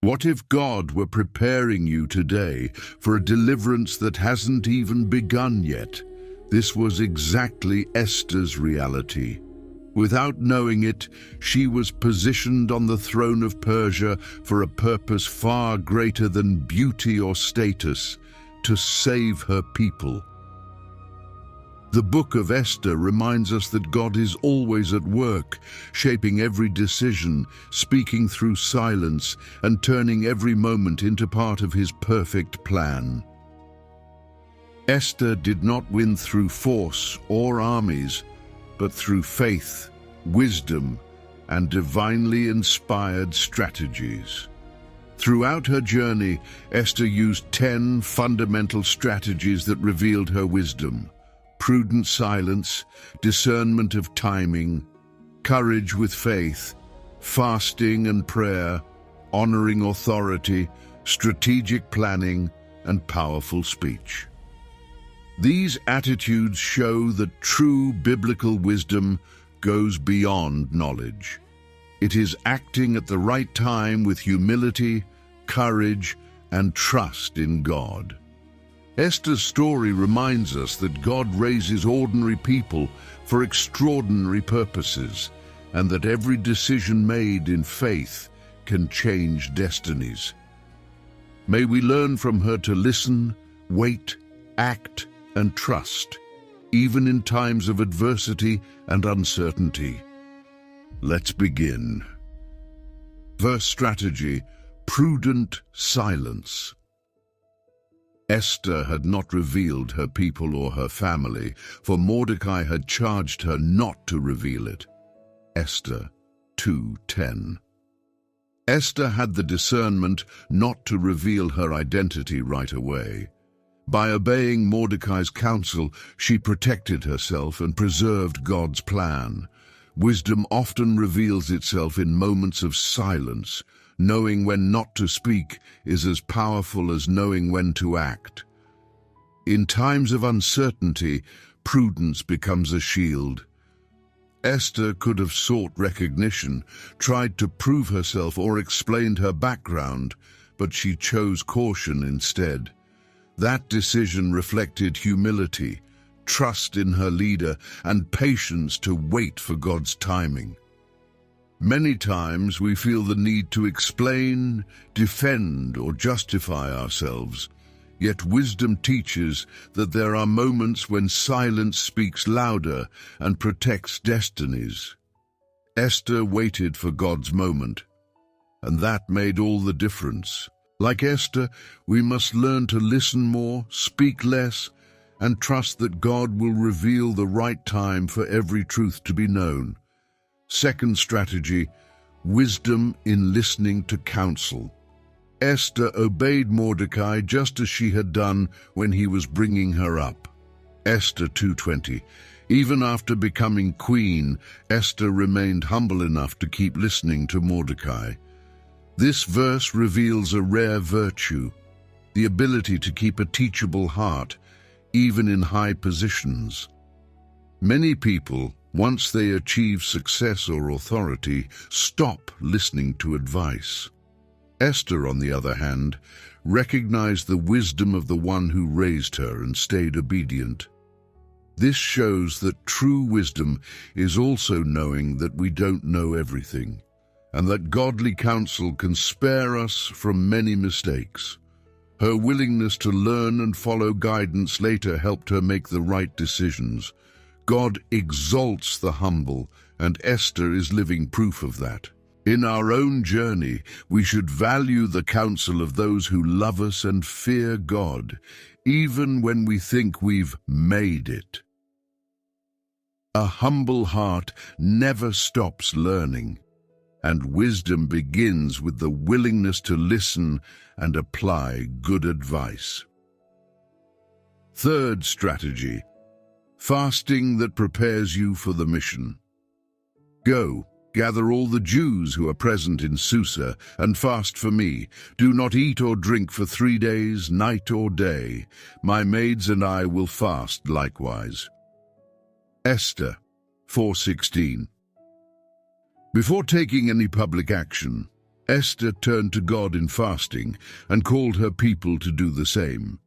What if God were preparing you today for a deliverance that hasn't even begun yet? This was exactly Esther's reality. Without knowing it, she was positioned on the throne of Persia for a purpose far greater than beauty or status, to save her people. The book of Esther reminds us that God is always at work, shaping every decision, speaking through silence, and turning every moment into part of his perfect plan. Esther did not win through force or armies, but through faith, wisdom, and divinely inspired strategies. Throughout her journey, Esther used 10 fundamental strategies that revealed her wisdom: prudent silence, discernment of timing, courage with faith, fasting and prayer, honoring authority, strategic planning, and powerful speech. These attitudes show that true biblical wisdom goes beyond knowledge. It is acting at the right time with humility, courage, and trust in God. Esther's story reminds us that God raises ordinary people for extraordinary purposes, and that every decision made in faith can change destinies. May we learn from her to listen, wait, act, and trust, even in times of adversity and uncertainty. Let's begin. First strategy: prudent silence. Esther had not revealed her people or her family, for Mordecai had charged her not to reveal it. Esther 2:10. Esther had the discernment not to reveal her identity right away. By obeying Mordecai's counsel, she protected herself and preserved God's plan. Wisdom often reveals itself in moments of silence. Knowing when not to speak is as powerful as knowing when to act. In times of uncertainty, prudence becomes a shield. Esther could have sought recognition, tried to prove herself, or explained her background, but she chose caution instead. That decision reflected humility, trust in her leader, and patience to wait for God's timing. Many times we feel the need to explain, defend, or justify ourselves, yet wisdom teaches that there are moments when silence speaks louder and protects destinies. Esther waited for God's moment, and that made all the difference. Like Esther, we must learn to listen more, speak less, and trust that God will reveal the right time for every truth to be known. Second strategy: wisdom in listening to counsel. Esther obeyed Mordecai just as she had done when he was bringing her up. Esther 2:20. Even after becoming queen, Esther remained humble enough to keep listening to Mordecai. This verse reveals a rare virtue, the ability to keep a teachable heart, even in high positions. Many people, once they achieve success or authority, stop listening to advice. Esther, on the other hand, recognized the wisdom of the one who raised her and stayed obedient. This shows that true wisdom is also knowing that we don't know everything, and that godly counsel can spare us from many mistakes. Her willingness to learn and follow guidance later helped her make the right decisions. God exalts the humble, and Esther is living proof of that. In our own journey, we should value the counsel of those who love us and fear God, even when we think we've made it. A humble heart never stops learning, and wisdom begins with the willingness to listen and apply good advice. Third strategy: fasting that prepares you for the mission. Go, gather all the Jews who are present in Susa, and fast for me. Do not eat or drink for 3 days, night or day. My maids and I will fast likewise. Esther 4:16. Before taking any public action, Esther turned to God in fasting and called her people to do the same.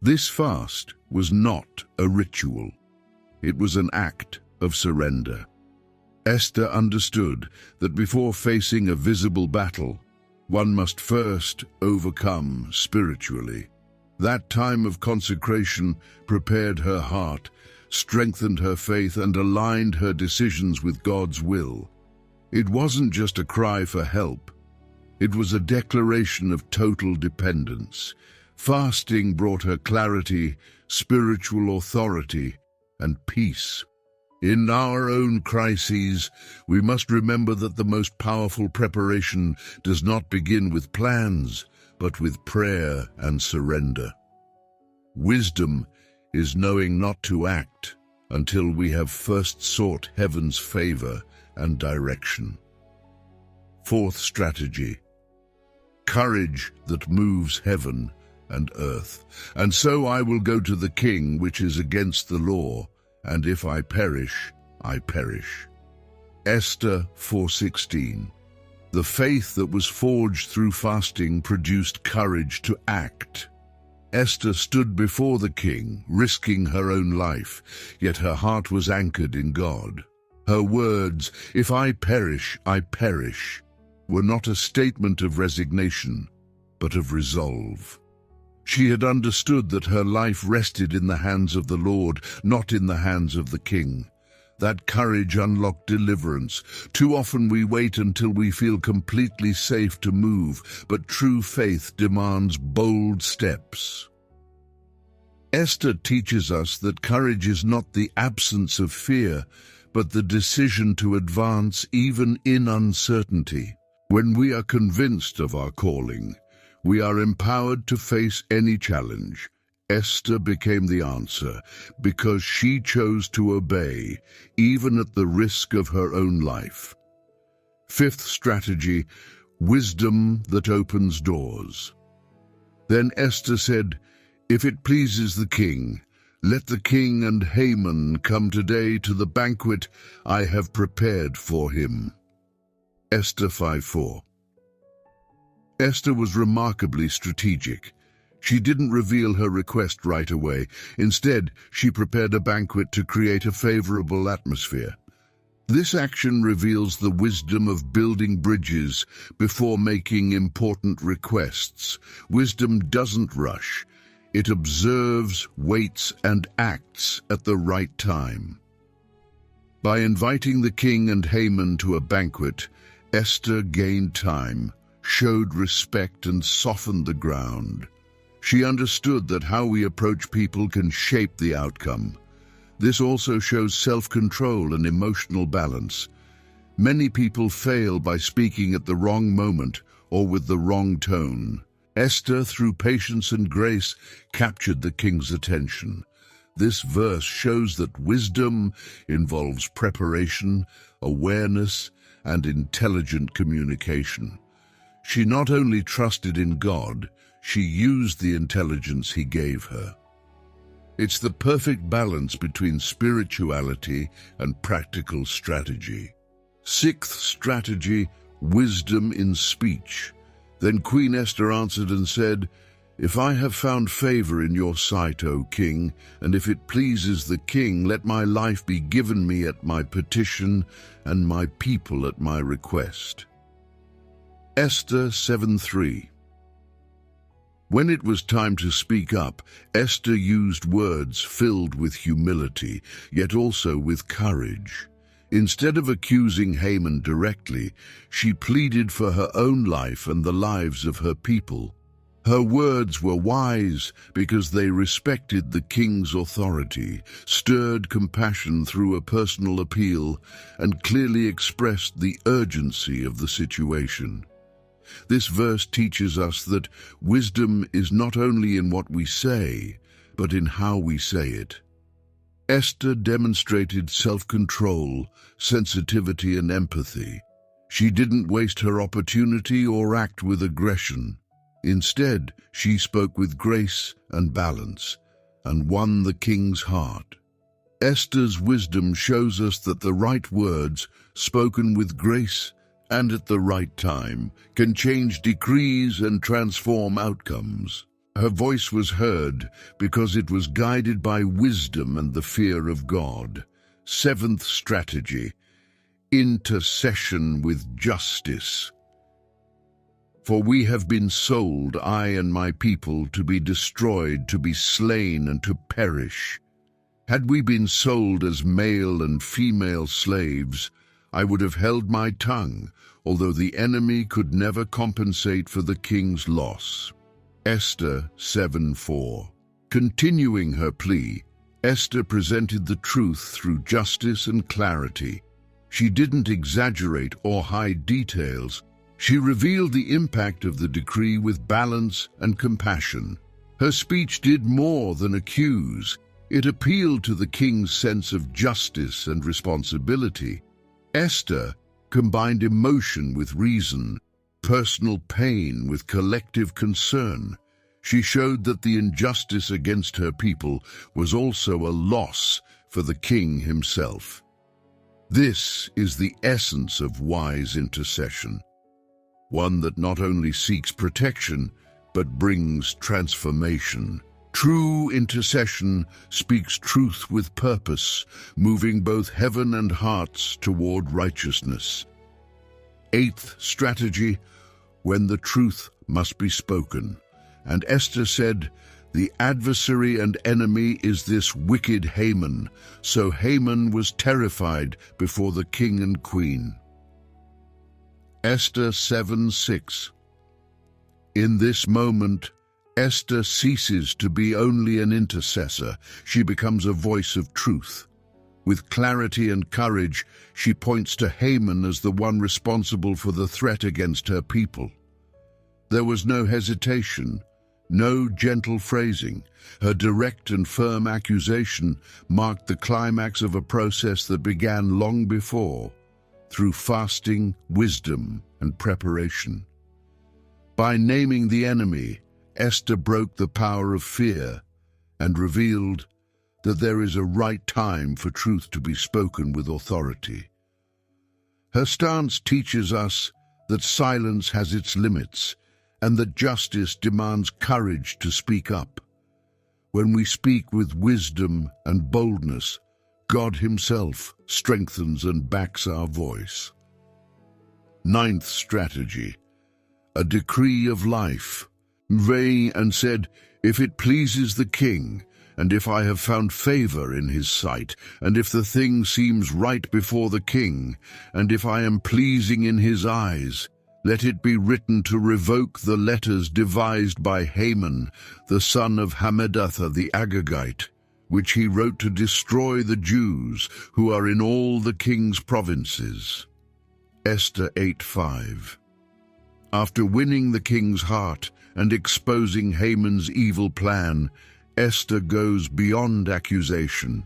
This fast was not a ritual. It was an act of surrender. Esther understood that before facing a visible battle, one must first overcome spiritually. That time of consecration prepared her heart, strengthened her faith, and aligned her decisions with God's will. It wasn't just a cry for help. It was a declaration of total dependence. Fasting brought her clarity, spiritual authority, and peace. In our own crises, we must remember that the most powerful preparation does not begin with plans, but with prayer and surrender. Wisdom is knowing not to act until we have first sought heaven's favor and direction. Fourth strategy: courage that moves heaven and earth. And so I will go to the king, which is against the law, and if I perish, I perish. Esther 4:16. The faith that was forged through fasting produced courage to act. Esther stood before the king, risking her own life, yet her heart was anchored in God. Her words, "If I perish, I perish," were not a statement of resignation, but of resolve. She had understood that her life rested in the hands of the Lord, not in the hands of the king. That courage unlocked deliverance. Too often we wait until we feel completely safe to move, but true faith demands bold steps. Esther teaches us that courage is not the absence of fear, but the decision to advance even in uncertainty. When we are convinced of our calling, we are empowered to face any challenge. Esther became the answer because she chose to obey, even at the risk of her own life. Fifth strategy: wisdom that opens doors. Then Esther said, "If it pleases the king, let the king and Haman come today to the banquet I have prepared for him." Esther 5:4. Esther was remarkably strategic. She didn't reveal her request right away. Instead, she prepared a banquet to create a favorable atmosphere. This action reveals the wisdom of building bridges before making important requests. Wisdom doesn't rush. It observes, waits, and acts at the right time. By inviting the king and Haman to a banquet, Esther gained time, showed respect, and softened the ground. She understood that how we approach people can shape the outcome. This also shows self-control and emotional balance. Many people fail by speaking at the wrong moment or with the wrong tone. Esther, through patience and grace, captured the king's attention. This verse shows that wisdom involves preparation, awareness, and intelligent communication. She not only trusted in God, she used the intelligence he gave her. It's the perfect balance between spirituality and practical strategy. Sixth strategy: wisdom in speech. Then Queen Esther answered and said, "If I have found favor in your sight, O king, and if it pleases the king, let my life be given me at my petition and my people at my request." Esther 7:3. When it was time to speak up, Esther used words filled with humility, yet also with courage. Instead of accusing Haman directly, she pleaded for her own life and the lives of her people. Her words were wise because they respected the king's authority, stirred compassion through a personal appeal, and clearly expressed the urgency of the situation. This verse teaches us that wisdom is not only in what we say, but in how we say it. Esther demonstrated self-control, sensitivity, and empathy. She didn't waste her opportunity or act with aggression. Instead, she spoke with grace and balance, and won the king's heart. Esther's wisdom shows us that the right words, spoken with grace and at the right time can change decrees and transform outcomes. Her voice was heard because it was guided by wisdom and the fear of God. Seventh strategy: intercession with justice. For we have been sold, I and my people, to be destroyed, to be slain, and to perish. Had we been sold as male and female slaves, I would have held my tongue, although the enemy could never compensate for the king's loss. Esther 7:4. Continuing her plea, Esther presented the truth through justice and clarity. She didn't exaggerate or hide details. She revealed the impact of the decree with balance and compassion. Her speech did more than accuse. It appealed to the king's sense of justice and responsibility. Esther combined emotion with reason, personal pain with collective concern. She showed that the injustice against her people was also a loss for the king himself. This is the essence of wise intercession, one that not only seeks protection, but brings transformation. True intercession speaks truth with purpose, moving both heaven and hearts toward righteousness. Eighth strategy: when the truth must be spoken. And Esther said, "The adversary and enemy is this wicked Haman." So Haman was terrified before the king and queen. Esther 7:6. In this moment, Esther ceases to be only an intercessor. She becomes a voice of truth. With clarity and courage, she points to Haman as the one responsible for the threat against her people. There was no hesitation, no gentle phrasing. Her direct and firm accusation marked the climax of a process that began long before, through fasting, wisdom, and preparation. By naming the enemy, Esther broke the power of fear and revealed that there is a right time for truth to be spoken with authority. Her stance teaches us that silence has its limits and that justice demands courage to speak up. When we speak with wisdom and boldness, God Himself strengthens and backs our voice. Ninth strategy: a decree of life. Pray and said, "If it pleases the king, and if I have found favor in his sight, and if the thing seems right before the king, and if I am pleasing in his eyes, let it be written to revoke the letters devised by Haman, the son of Hammedatha the Agagite, which he wrote to destroy the Jews who are in all the king's provinces." Esther 8:5. After winning the king's heart and exposing Haman's evil plan, Esther goes beyond accusation.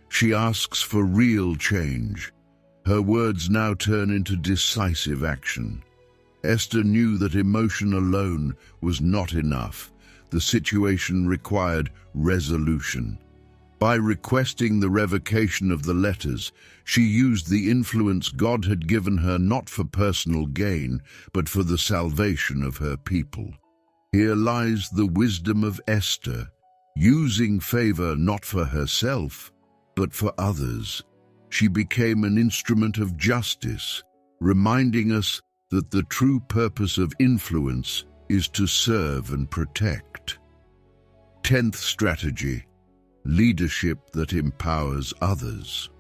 She asks for real change. Her words now turn into decisive action. Esther knew that emotion alone was not enough. The situation required resolution. By requesting the revocation of the letters, she used the influence God had given her not for personal gain, but for the salvation of her people. Here lies the wisdom of Esther, using favor not for herself, but for others. She became an instrument of justice, reminding us that the true purpose of influence is to serve and protect. 10th strategy: leadership that empowers others.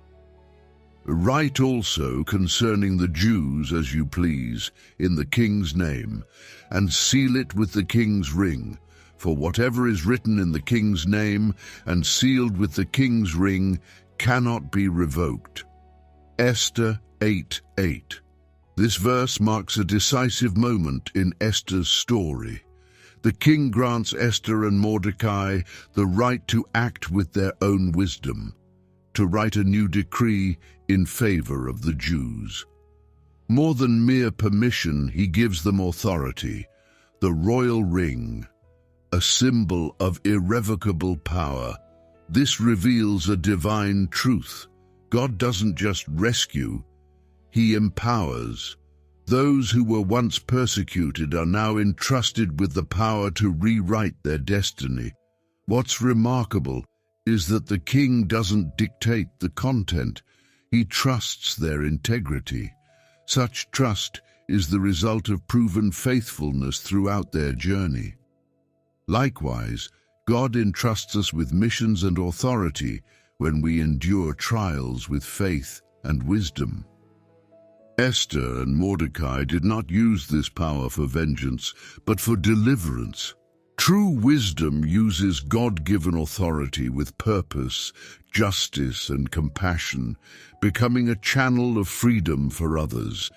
Write also concerning the Jews as you please, in the king's name, and seal it with the king's ring, for whatever is written in the king's name and sealed with the king's ring cannot be revoked. Esther 8:8. This verse marks a decisive moment in Esther's story. The king grants Esther and Mordecai the right to act with their own wisdom, to write a new decree in favor of the Jews. More than mere permission, he gives them authority, the royal ring, a symbol of irrevocable power. This reveals a divine truth. God doesn't just rescue, He empowers. Those who were once persecuted are now entrusted with the power to rewrite their destiny. What's remarkable is that the king doesn't dictate the content. He trusts their integrity. Such trust is the result of proven faithfulness throughout their journey. Likewise, God entrusts us with missions and authority when we endure trials with faith and wisdom. Esther and Mordecai did not use this power for vengeance, but for deliverance. True wisdom uses God-given authority with purpose, justice, and compassion, becoming a channel of freedom for others.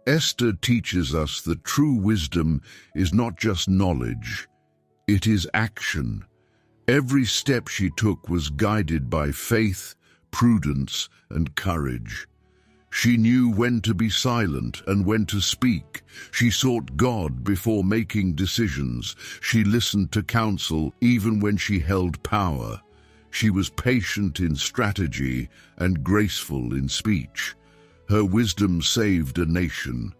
Esther teaches us that true wisdom is not just knowledge, it is action. Every step she took was guided by faith, prudence, and courage. She knew when to be silent and when to speak. She sought God before making decisions. She listened to counsel even when she held power. She was patient in strategy and graceful in speech. Her wisdom saved a nation.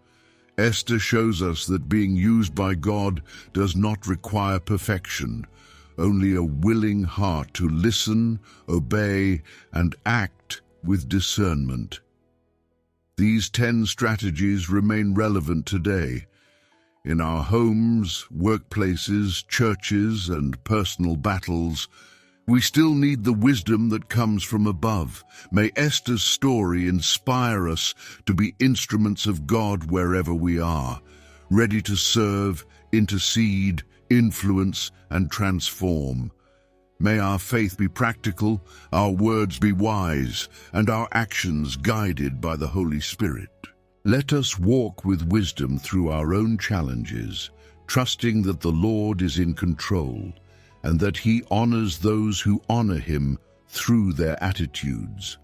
Esther shows us that being used by God does not require perfection, only a willing heart to listen, obey, and act with discernment. These 10 strategies remain relevant today. In our homes, workplaces, churches, and personal battles, we still need the wisdom that comes from above. May Esther's story inspire us to be instruments of God wherever we are, ready to serve, intercede, influence, and transform. May our faith be practical, our words be wise, and our actions guided by the Holy Spirit. Let us walk with wisdom through our own challenges, trusting that the Lord is in control and that He honors those who honor Him through their attitudes.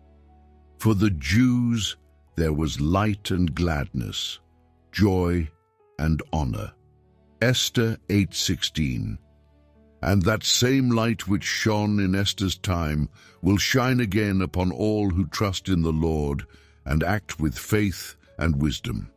For the Jews, there was light and gladness, joy and honor. Esther 8:16. And that same light which shone in Esther's time will shine again upon all who trust in the Lord and act with faith and wisdom.